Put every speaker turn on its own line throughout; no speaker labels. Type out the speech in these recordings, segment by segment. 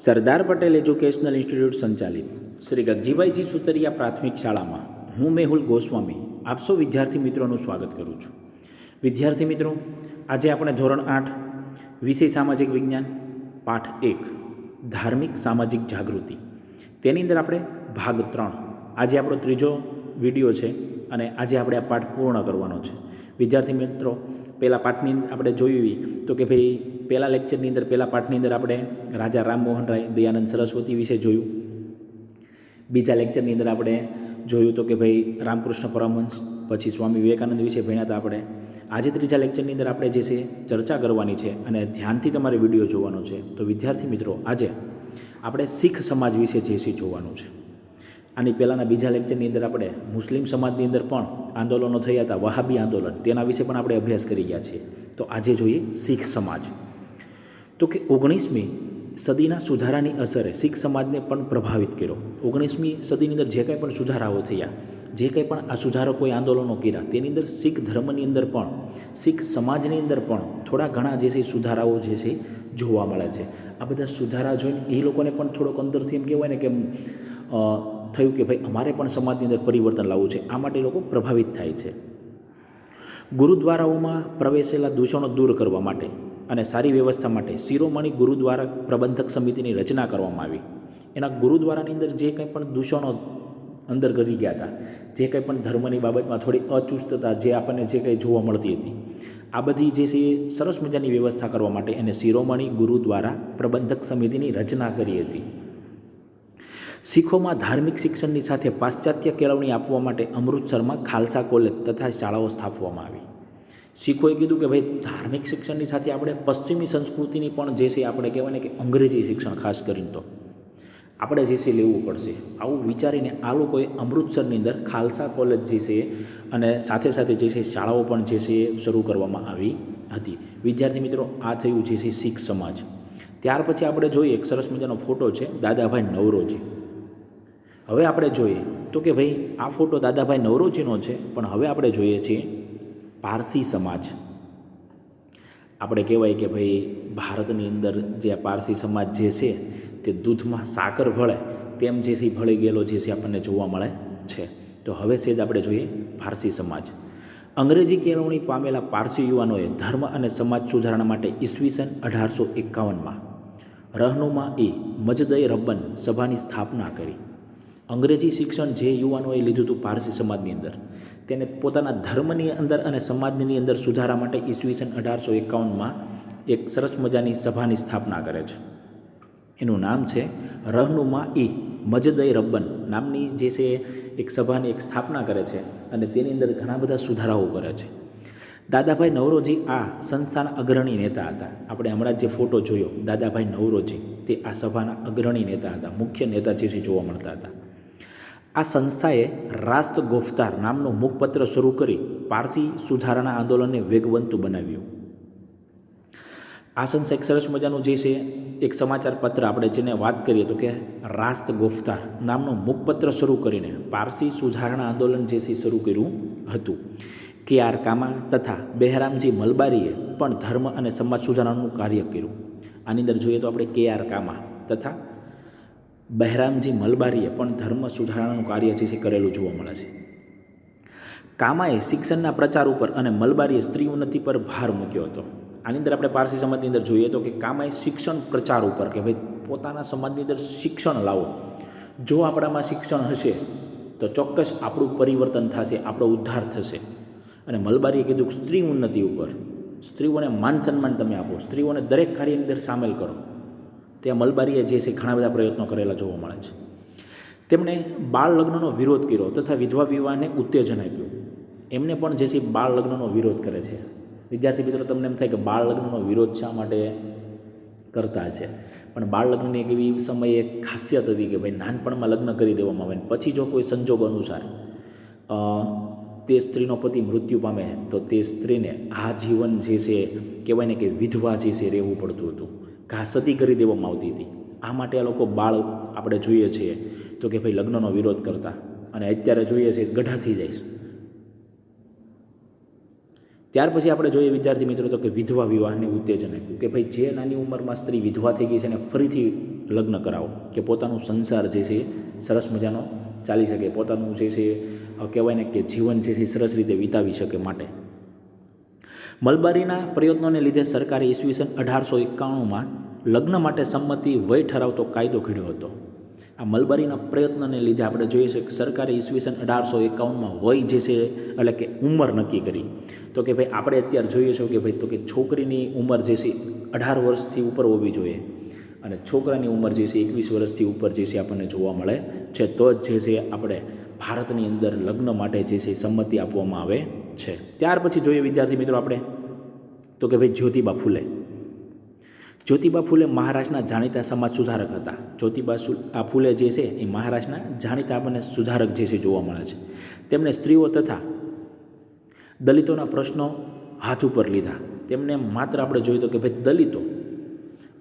Sardar Patel educational institute સંચાલિત શ્રી ગગજીભાઈજી સુતરિયા પ્રાથમિક શાળામાં હું મેહુલ ગોસ્વામી આપ સૌ વિદ્યાર્થી મિત્રોનું સ્વાગત કરું છું. વિદ્યાર્થી મિત્રો, આજે આપણે ધોરણ 8 વિષય સામાજિક વિજ્ઞાન પાઠ 1 ધાર્મિક સામાજિક જાગૃતિ તેની અંદર આપણે ભાગ 3 આજે આપણો ત્રીજો વિડીયો છે અને આજે આપણે આ પાઠ પૂર્ણ કરવાનો છે. વિદ્યાર્થી મિત્રો, પહેલાં પાઠની આપણે જોયું તો કે ભાઈ પહેલા લેક્ચરની અંદર પહેલા પાઠની અંદર આપણે રાજા રામમોહન રાય દયાનંદ સરસ્વતી વિશે જોયું. બીજા લેક્ચરની અંદર આપણે જોયું તો કે ભાઈ રામકૃષ્ણ પરમહંસ, પછી સ્વામી વિવેકાનંદ વિશે ભણ્યા હતા આપણે. આજે ત્રીજા લેક્ચરની અંદર આપણે જે છે ચર્ચા કરવાની છે અને ધ્યાનથી તમારે વિડીયો જોવાનો છે. તો વિદ્યાર્થી મિત્રો, આજે આપણે શીખ સમાજ વિશે જે છે જોવાનું છે. આની પહેલાંના બીજા લેક્ચરની અંદર આપણે મુસ્લિમ સમાજની અંદર પણ આંદોલનો થયા હતા, વહાબી આંદોલન, તેના વિશે પણ આપણે અભ્યાસ કરી ગયા છીએ. તો આજે જોઈએ શીખ સમાજ. તો કે 19મી સદીના સુધારાની અસરે શીખ સમાજને પણ પ્રભાવિત કર્યો. 19મી સદીની અંદર જે કંઈ પણ સુધારાઓ થયા, જે કંઈ પણ આ સુધારકોએ આંદોલનો કર્યા, તેની અંદર શીખ ધર્મની અંદર પણ, શીખ સમાજની અંદર પણ થોડા ઘણા જે છે સુધારાઓ જે છે જોવા મળે છે. આ બધા સુધારા જોઈને એ લોકોને પણ થોડોક અંદરથી એમ કહેવાય ને કે થયું કે ભાઈ અમારે પણ સમાજની અંદર પરિવર્તન લાવવું છે. આ માટે લોકો પ્રભાવિત થાય છે. ગુરુદ્વારાઓમાં પ્રવેશેલા દૂષણો દૂર કરવા માટે અને સારી વ્યવસ્થા માટે શિરોમણી ગુરુદ્વારા પ્રબંધક સમિતિની રચના કરવામાં આવી. એના ગુરુદ્વારાની અંદર જે કંઈ પણ દૂષણો અંદર કરી ગયા હતા, જે કંઈ પણ ધર્મની બાબતમાં થોડી અચુસ્તતા જે આપણને જે કંઈ જોવા મળતી હતી, આ બધી જે છે એ સરસ મજાની વ્યવસ્થા કરવા માટે એને શિરોમણી ગુરુદ્વારા પ્રબંધક સમિતિની રચના કરી હતી. શીખોમાં ધાર્મિક શિક્ષણની સાથે પાશ્ચાત્ય કેળવણી આપવા માટે અમૃતસરમાં ખાલસા કોલેજ તથા શાળાઓ સ્થાપવામાં આવી. શીખોએ કીધું કે ભાઈ ધાર્મિક શિક્ષણની સાથે આપણે પશ્ચિમી સંસ્કૃતિની પણ જે છે આપણે કહેવાય ને કે અંગ્રેજી શિક્ષણ ખાસ કરીને તો આપણે જે છે લેવું પડશે. આવું વિચારીને આ લોકોએ અમૃતસરની અંદર ખાલસા કોલેજ જે છે અને સાથે સાથે જે છે શાળાઓ પણ જે છે શરૂ કરવામાં આવી હતી. વિદ્યાર્થી મિત્રો, આ થયું જે છે શીખ સમાજ. ત્યાર પછી આપણે જોઈએ એક સરસ મજાનો ફોટો છે દાદાભાઈ નવરોજી. હવે આપણે જોઈએ તો કે ભાઈ આ ફોટો દાદાભાઈ નવરોજીનો છે, પણ હવે આપણે જોઈએ છીએ પારસી સમાજ. આપણે કહેવાય કે ભાઈ ભારતની અંદર જે પારસી સમાજ જે છે તે દૂધમાં સાકર ભળે તેમ જે છે ભળી ગયેલો જે છે આપણને જોવા મળે છે. તો હવે સેજ આપણે જોઈએ પારસી સમાજ. અંગ્રેજી કેળવણી પામેલા પારસી યુવાનોએ ધર્મ અને સમાજ સુધારણા માટે ઈસવીસન 1851માં રહનુમા મજદઈ રબ્બન સભાની સ્થાપના કરી. અંગ્રેજી શિક્ષણ જે યુવાનોએ લીધું હતું પારસી સમાજની અંદર, તેને પોતાના ધર્મની અંદર અને સમાજની અંદર સુધારા માટે ઈસવીસન 1851માં એક સરસ મજાની સભાની સ્થાપના કરે છે. એનું નામ છે રહનુમા મજદઈ રબ્બન નામની જે છે એક સભાની એક સ્થાપના કરે છે અને તેની અંદર ઘણા બધા સુધારાઓ કરે છે. દાદાભાઈ નવરોજી આ સંસ્થાના અગ્રણી નેતા હતા. આપણે હમણાં જે ફોટો જોયો દાદાભાઈ નવરોજી, તે આ સભાના અગ્રણી નેતા હતા, મુખ્ય નેતા જે છે જોવા મળતા હતા. આ સંસ્થાએ રાસ્ત ગોફતાર નામનું મુખપત્ર શરૂ કરી પારસી સુધારણા આંદોલનને વેગવંતુ બનાવ્યું. આ સંસ્થા એક સરસ મજાનું જે છે એક સમાચાર પત્ર આપણે જેને વાત કરીએ તો કે રાસ્ત ગોફતાર નામનું મુખપત્ર શરૂ કરીને પારસી સુધારણા આંદોલન જે છે શરૂ કર્યું હતું. કે.આર. કામા તથા બહેરામજી મલબારીએ પણ ધર્મ અને સમાજ સુધારણાનું કાર્ય કર્યું. આની અંદર જોઈએ તો આપણે કે.આર. કામા તથા બહેરામજી મલબારીએ પણ ધર્મ સુધારણાનું કાર્ય જે છે કરેલું જોવા મળે છે. કામાએ શિક્ષણના પ્રચાર ઉપર અને મલબારીએ સ્ત્રી ઉન્નતિ પર ભાર મૂક્યો હતો. આની અંદર આપણે પારસી સમાજની અંદર જોઈએ તો કે કામાએ શિક્ષણ પ્રચાર ઉપર કે ભાઈ પોતાના સમાજની અંદર શિક્ષણ લાવો. જો આપણામાં શિક્ષણ હશે તો ચોક્કસ આપણું પરિવર્તન થશે, આપણો ઉદ્ધાર થશે. અને મલબારીએ કીધું સ્ત્રી ઉન્નતિ ઉપર, સ્ત્રીઓને માન સન્માન તમે આપો, સ્ત્રીઓને દરેક કાર્યની અંદર સામેલ કરો. ત્યાં મલબારીએ જે છે ઘણા બધા પ્રયત્નો કરેલા જોવા મળે છે. તેમણે બાળ લગ્નનો વિરોધ કર્યો તથા વિધવા વિવાહને ઉત્તેજન આપ્યું. એમને પણ જે છે બાળ લગ્નનો વિરોધ કરે છે. વિદ્યાર્થી મિત્રો, તમને એમ થાય કે બાળ લગ્નનો વિરોધ શા માટે કરતા છે? પણ બાળ લગ્નની એક એવી સમયે એક ખાસિયત હતી કે ભાઈ નાનપણમાં લગ્ન કરી દેવામાં આવે, પછી જો કોઈ સંજોગ અનુસાર તે સ્ત્રીનો પતિ મૃત્યુ પામે તો તે સ્ત્રીને આ જીવન જે છે કહેવાય ને કે વિધવા જે છે રહેવું પડતું હતું, ઘાસતી કરી દેવામાં આવતી હતી. આ માટે આ લોકો બાળ આપણે જોઈએ છીએ તો કે ભાઈ લગ્નનો વિરોધ કરતા, અને અત્યારે જોઈએ છીએ ગઢા થઈ જાય છે. ત્યાર પછી આપણે જોઈએ વિદ્યાર્થી મિત્રો તો કે વિધવા વિવાહને ઉત્તેજન આપ્યું કે ભાઈ જે નાની ઉંમરમાં સ્ત્રી વિધવા થઈ ગઈ છે ને ફરીથી લગ્ન કરાવો કે પોતાનું સંસાર જે છે સરસ મજાનો ચાલી શકે, પોતાનું જે છે કહેવાય ને કે જીવન જે છે સરસ રીતે વિતાવી શકે માટે. મલબારીના પ્રયત્નોને લીધે સરકારે ઈસવીસન 1891માં લગ્ન માટે સંમતિ વય ઠરાવતો કાયદો ઘડ્યો હતો. આ મલબારીના પ્રયત્નને લીધે આપણે જોઈએ છીએ કે સરકારે ઈસવીસન 1851માં વય જે છે એટલે કે ઉંમર નક્કી કરી. તો કે ભાઈ આપણે અત્યારે જોઈએ છીએ કે ભાઈ તો કે છોકરીની ઉંમર જે છે 18 વર્ષથી ઉપર હોવી જોઈએ અને છોકરાની ઉંમર જે છે 21 વર્ષથી ઉપર જે છે આપણને જોવા મળે છે. તો જ જે છે આપણે ભારતની અંદર લગ્ન માટે જે છે સંમતિ આપવામાં આવે છે. ત્યાર પછી જોઈએ વિદ્યાર્થી મિત્રો આપણે તો કે ભાઈ જ્યોતિબા ફૂલે. જ્યોતિબા ફૂલે મહારાષ્ટ્રના જાણીતા સમાજ સુધારક હતા. જ્યોતિબા ફૂલે જે છે એ મહારાષ્ટ્રના જાણીતા આપણને સુધારક જે છે જોવા મળે છે. તેમણે સ્ત્રીઓ તથા દલિતોના પ્રશ્નો હાથ ઉપર લીધા. તેમને માત્ર આપણે જોઈએ તો કે ભાઈ દલિતો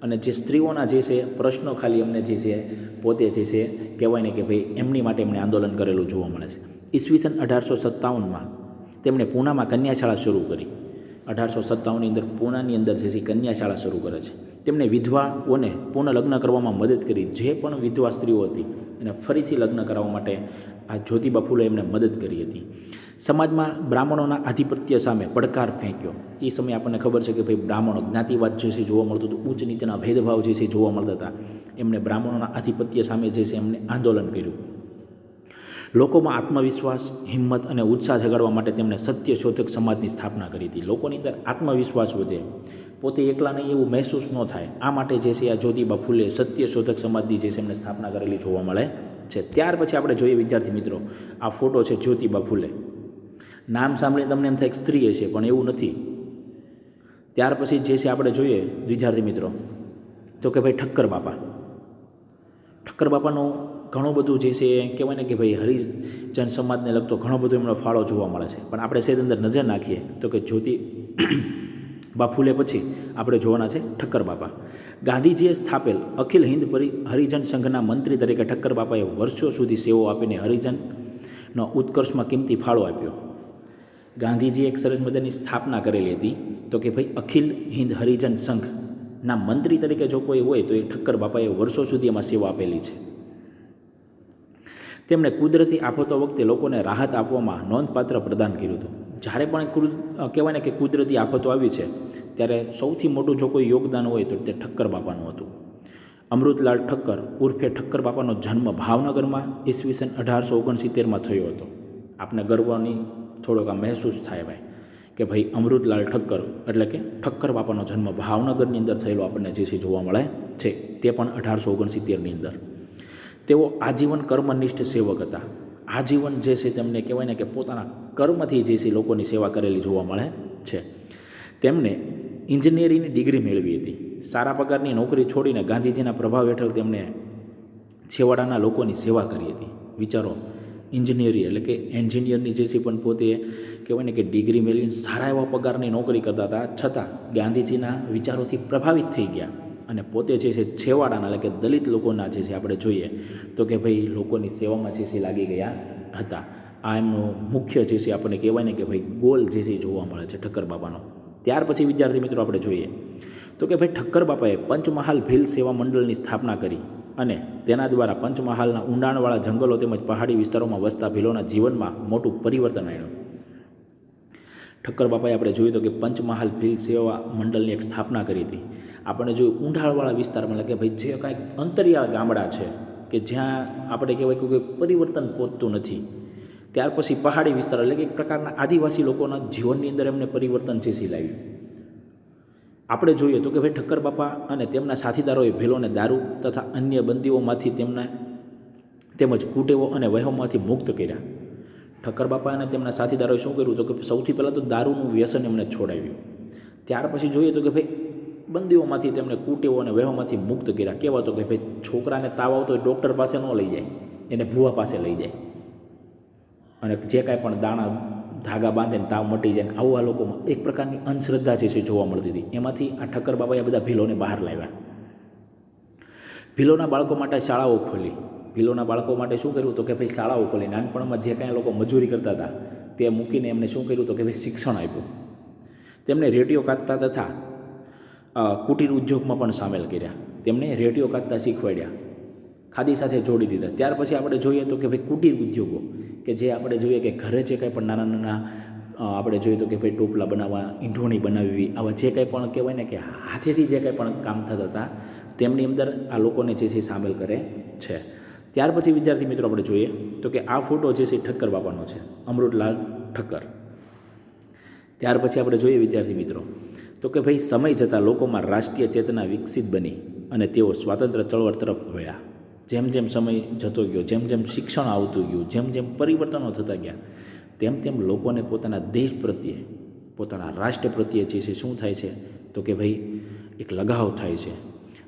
અને જે સ્ત્રીઓના જે છે પ્રશ્નો ખાલી એમને જે છે પોતે જે છે કહેવાય ને કે ભાઈ એમની માટે એમણે આંદોલન કરેલું જોવા મળે છે. ઈસવીસન 1857માં તેમણે પૂનામાં કન્યાશાળા શરૂ કરી. 1857ની અંદર પૂનાની અંદર જે છે કન્યાશાળા શરૂ કરે છે. તેમણે વિધવાઓને પુનઃ લગ્ન કરવામાં મદદ કરી. જે પણ વિધવા સ્ત્રીઓ હતી એને ફરીથી લગ્ન કરાવવા માટે આ જ્યોતિબા ફૂલે એમને મદદ કરી હતી. સમાજમાં બ્રાહ્મણોના આધિપત્ય સામે પડકાર ફેંક્યો. એ સમયે આપણને ખબર છે કે ભાઈ બ્રાહ્મણો જ્ઞાતિવાદ જે છે જોવા મળતું હતું, ઊંચ નીચના ભેદભાવ જે છે જોવા મળતા હતા. એમણે બ્રાહ્મણોના આધિપત્ય સામે જે છે એમને આંદોલન કર્યું. લોકોમાં આત્મવિશ્વાસ, હિંમત અને ઉત્સાહ જગાડવા માટે તેમણે સત્યશોધક સમાજની સ્થાપના કરી હતી. લોકોની અંદર આત્મવિશ્વાસ વધે, પોતે એકલા નહીં એવું મહેસૂસ ન થાય, આ માટે જે છે આ જ્યોતિબા ફૂલે સત્યશોધક સમાજની જે છે એમને સ્થાપના કરેલી જોવા મળે છે. ત્યાર પછી આપણે જોઈએ વિદ્યાર્થી મિત્રો આ ફોટો છે જ્યોતિબા ફૂલે. નામ સાંભળીને તમને એમ થાય સ્ત્રી હશે, પણ એવું નથી. ત્યાર પછી જે છે આપણે જોઈએ વિદ્યાર્થી મિત્રો તો કે ભાઈ ઠક્કર બાપા. ઠક્કર બાપાનું ઘણું બધું જે છે કહેવાય ને કે ભાઈ હરિજન સમાજને લગતો ઘણો બધો એમનો ફાળો જોવા મળે છે. પણ આપણે સેદ અંદર નજર નાખીએ તો કે જ્યોતિબા ફૂલે પછી આપણે જોવાના છે ઠક્કર બાપા. ગાંધીજીએ સ્થાપેલ અખિલ હિન્દ હરિજન સંઘના મંત્રી તરીકે ઠક્કર બાપાએ વર્ષો સુધી સેવો આપીને હરિજનનો ઉત્કર્ષમાં કિંમતી ફાળો આપ્યો. ગાંધીજીએ એક સરસ મજાની સ્થાપના કરેલી હતી તો કે ભાઈ અખિલ હિન્દ હરિજન સંઘના મંત્રી તરીકે જો કોઈ હોય તો એ ઠક્કર બાપાએ વર્ષો સુધી એમાં સેવા આપેલી છે. તેમણે કુદરતી આફતો વખતે લોકોને રાહત આપવામાં નોંધપાત્ર પ્રદાન કર્યું હતું. જ્યારે પણ કહેવાય ને કે કુદરતી આફતો આવી છે ત્યારે સૌથી મોટું જો કોઈ યોગદાન હોય તો તે ઠક્કર બાપાનું હતું. અમૃતલાલ ઠક્કર ઉર્ફે ઠક્કર બાપાનો જન્મ ભાવનગરમાં ઈસવીસન 1869માં થયો હતો. આપને ગર્વની થોડોક આ મહેસૂસ થાય ભાઈ કે ભાઈ અમૃતલાલ ઠક્કર એટલે કે ઠક્કર બાપાનો જન્મ ભાવનગરની અંદર થયેલો આપણને જે છે જોવા મળે છે, તે પણ 1869ની અંદર. તેઓ આજીવન કર્મનિષ્ઠ સેવક હતા. આજીવન જે છે તેમને કહેવાય ને કે પોતાના કર્મથી જે છે લોકોની સેવા કરેલી જોવા મળે છે. તેમને ઇન્જિનિયરિંગની ડિગ્રી મેળવી હતી. સારા પગારની નોકરી છોડીને ગાંધીજીના પ્રભાવ હેઠળ તેમણે છેવાડાના લોકોની સેવા કરી હતી. વિચારો, ઇન્જિનિયરિંગ એટલે કે એન્જિનિયરની જે છે પણ પોતે કહેવાય ને કે ડિગ્રી મેળવીને સારા એવા પગારની નોકરી કરતા હતા, છતાં ગાંધીજીના વિચારોથી પ્રભાવિત થઈ ગયા અને પોતે જે છે છેવાડાના એટલે કે દલિત લોકોના જે છે આપણે જોઈએ તો કે ભાઈ લોકોની સેવામાં જે છે લાગી ગયા હતા. આ એમનો મુખ્ય જે છે આપણને કહેવાય ને કે ભાઈ ગોલ જે છે જોવા મળે છે ઠક્કર બાપાનો. ત્યાર પછી વિદ્યાર્થી મિત્રો આપણે જોઈએ તો કે ભાઈ ઠક્કર બાપાએ પંચમહાલ ભીલ સેવા મંડળની સ્થાપના કરી અને તેના દ્વારા પંચમહાલના ઊંડાણવાળા જંગલો તેમજ પહાડી વિસ્તારોમાં વસતા ભીલોના જીવનમાં મોટું પરિવર્તન આવ્યું. ઠક્કર બાપાએ આપણે જોયું તો કે પંચમહાલ ભીલ સેવા મંડળની એક સ્થાપના કરી હતી. આપણે જોયું ઊંડાણવાળા વિસ્તારમાં એટલે કે ભાઈ જે કાંઈક અંતરિયાળ ગામડા છે કે જ્યાં આપણે કહેવાય કે કોઈ પરિવર્તન પહોંચતું નથી. ત્યાર પછી પહાડી વિસ્તાર એટલે કે એક પ્રકારના આદિવાસી લોકોના જીવનની અંદર એમને પરિવર્તન જે છે લાવ્યું. આપણે જોઈએ તો કે ભાઈ ઠક્કર બાપા અને તેમના સાથીદારોએ ભીલોને દારૂ તથા અન્ય બંદીઓમાંથી તેમજ કુટેવો અને વહેમોમાંથી મુક્ત કર્યા. ઠક્કર બાપા અને તેમના સાથીદારોએ શું કર્યું તો કે સૌથી પહેલાં તો દારૂનું વ્યસન એમને છોડાવ્યું. ત્યાર પછી જોઈએ તો કે ભાઈ બંદીઓમાંથી તેમને કુટેવો અને વહેમોમાંથી મુક્ત કર્યા. કેવા તો કે ભાઈ છોકરાને તાવ આવતો હોય ડૉક્ટર પાસે ન લઈ જાય, એને ભૂવા પાસે લઈ જાય અને જે કાંઈ પણ દાણા ધાગા બાંધે ને તાવ મટી જાય. આવું આ લોકોમાં એક પ્રકારની અંધશ્રદ્ધા જે છે જોવા મળતી હતી. એમાંથી આ ઠક્કર બાબાએ બધા ભીલોને બહાર લાવ્યા. ભીલોના બાળકો માટે શાળાઓ ખોલી. ભીલોના બાળકો માટે શું કર્યું તો કે ભાઈ શાળાઓ ખોલી. નાનપણમાં જે કાંઈ લોકો મજૂરી કરતા હતા તે મૂકીને એમને શું કર્યું તો કે ભાઈ શિક્ષણ આપ્યું. તેમને રેડિયો કાઢતા તથા કુટીર ઉદ્યોગમાં પણ સામેલ કર્યા, તેમને રેડિયો કાઢતા શીખવાડ્યા, ખાદી સાથે જોડી દીધા. ત્યાર પછી આપણે જોઈએ તો કે ભાઈ કુટીર ઉદ્યોગો કે જે આપણે જોઈએ કે ઘરે જે કંઈ પણ નાના નાના આપણે જોઈએ તો કે ભાઈ ટોપલા બનાવવા, ઈંઢોણી બનાવવી, આવા જે કંઈ પણ કહેવાય ને કે હાથેથી જે કંઈ પણ કામ થતા હતા તેમની અંદર આ લોકોને જે છે સામેલ કરે છે. ત્યાર પછી વિદ્યાર્થી મિત્રો આપણે જોઈએ તો કે આ ફોટો જે છે ઠક્કર બાપાનો છે, અમૃતલાલ ઠક્કર. ત્યાર પછી આપણે જોઈએ વિદ્યાર્થી મિત્રો તો કે ભાઈ સમય જતાં લોકોમાં રાષ્ટ્રીય ચેતના વિકસિત બની અને તેઓ સ્વાતંત્ર્ય ચળવળ તરફ વળ્યા. જેમ જેમ સમય જતો ગયો, જેમ જેમ શિક્ષણ આવતું ગયું, જેમ જેમ પરિવર્તનો થતા ગયા, તેમ તેમ લોકોને પોતાના દેશ પ્રત્યે, પોતાના રાષ્ટ્ર પ્રત્યે જે છે શું થાય છે તો કે ભાઈ એક લગાવ થાય છે.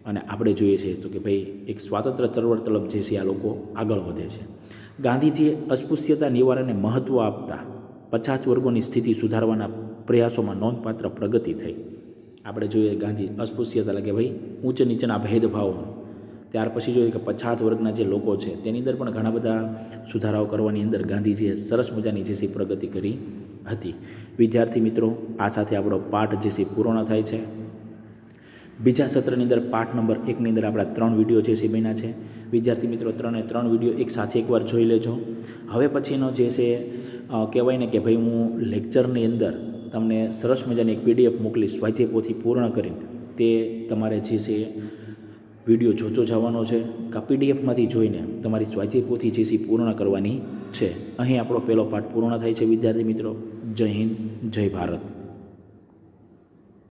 અને આપણે જોઈએ છીએ તો કે ભાઈ એક સ્વાતંત્ર્ય ચળવળ તરફ જે છે આ લોકો આગળ વધે છે. ગાંધીજીએ અસ્પૃશ્યતા નિવારણને મહત્ત્વ આપતા પછાત વર્ગોની સ્થિતિ સુધારવાના પ્રયાસોમાં નોંધપાત્ર પ્રગતિ થઈ. આપણે જોઈએ ગાંધી અસ્પૃશ્યતા એટલે કે ભાઈ ઊંચ નીચેના ભેદભાવ. ત્યાર પછી જોઈએ કે પછાત વર્ગના જે લોકો છે તેની અંદર પણ ઘણા બધા સુધારાઓ કરવાની અંદર ગાંધીજીએ સરસ મજાની જે છે પ્રગતિ કરી હતી. વિદ્યાર્થી મિત્રો, આ સાથે આપણો પાઠ જે છે પૂર્ણ થાય છે. બીજા સત્રની અંદર પાઠ નંબર 1ની અંદર આપણા 3 વિડીયો જે છે બન્યા છે. વિદ્યાર્થી મિત્રો 3 વિડીયો એક સાથે એકવાર જોઈ લેજો. હવે પછીનો જે છે કહેવાય ને કે ભાઈ હું લેક્ચરની અંદર તમને સરસ મજાની એક PDF મોકલીશ સ્વાધ્યાય પોથી પૂર્ણ કરીને. તે તમારે જે છે વિડીયો જોતો જવાનો છે કે PDFમાંથી જોઈને તમારી સ્વાધ્યાય પોથી જે છે પૂર્ણ કરવાની છે. અહીં આપણો પહેલો પાઠ પૂર્ણ થાય છે વિદ્યાર્થી મિત્રો. જય હિન્દ, જય ભારત.